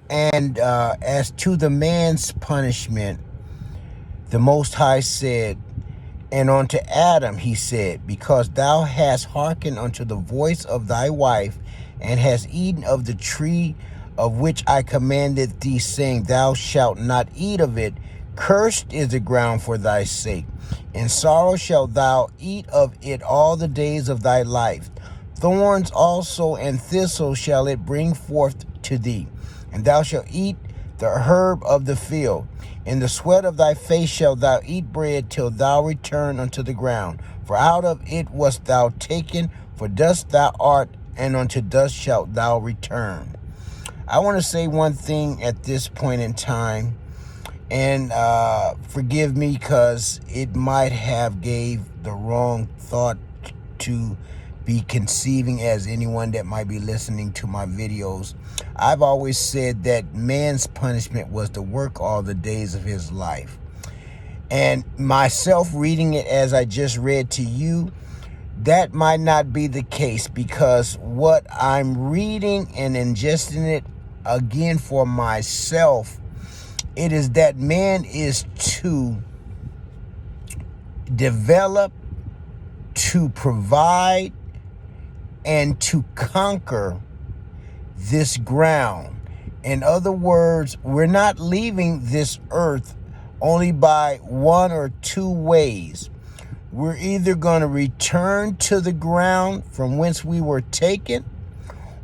And as to the man's punishment, the Most High said, and unto Adam he said, because thou hast hearkened unto the voice of thy wife, and hast eaten of the tree of which I commanded thee, saying, thou shalt not eat of it, cursed is the ground for thy sake. In sorrow shalt thou eat of it all the days of thy life. Thorns also and thistles shall it bring forth to thee, and thou shalt eat the herb of the field. In the sweat of thy face shalt thou eat bread till thou return unto the ground. For out of it wast thou taken, for dust thou art, and unto dust shalt thou return. I want to say one thing at this point in time, and forgive me because it might have gave the wrong thought to be conceiving as anyone that might be listening to my videos. I've always said that man's punishment was to work all the days of his life. And myself reading it as I just read to you, that might not be the case, because what I'm reading and ingesting it again for myself, it is that man is to develop, to provide, and to conquer this ground. In other words, we're not leaving this earth only by one or two ways. We're either going to return to the ground from whence we were taken,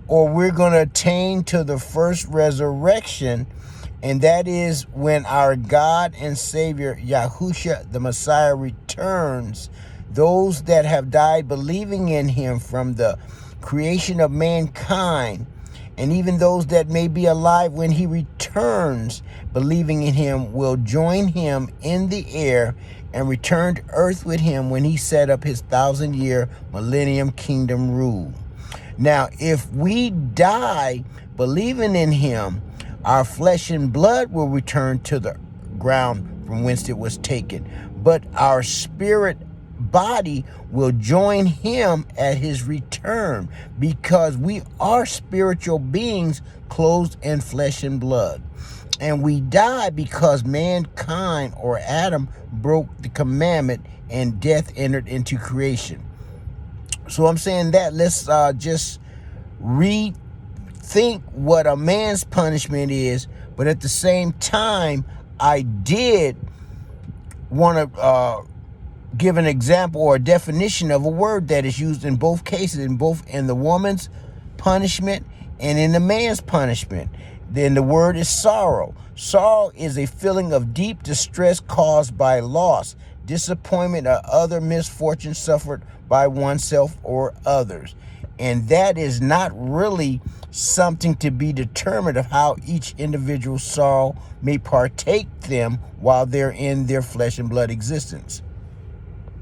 or we're going to attain to the first resurrection, and that is when our God and Savior Yahushua the Messiah returns. Those that have died believing in him from the creation of mankind, and even those that may be alive when he returns believing in him, will join him in the air and return to earth with him when he set up his 1,000-year millennium kingdom rule. Now, if we die believing in him, our flesh and blood will return to the ground from whence it was taken, but our spirit body will join him at his return, because we are spiritual beings clothed in flesh and blood. And we die because mankind, or Adam, broke the commandment and death entered into creation. So I'm saying that let's just rethink what a man's punishment is. But at the same time, I did want to give an example or a definition of a word that is used in both cases, in both in the woman's punishment and in the man's punishment. Then the word is sorrow. Sorrow is a feeling of deep distress caused by loss, disappointment, or other misfortune suffered by oneself or others. And that is not really something to be determined of how each individual sorrow may partake them while they're in their flesh and blood existence.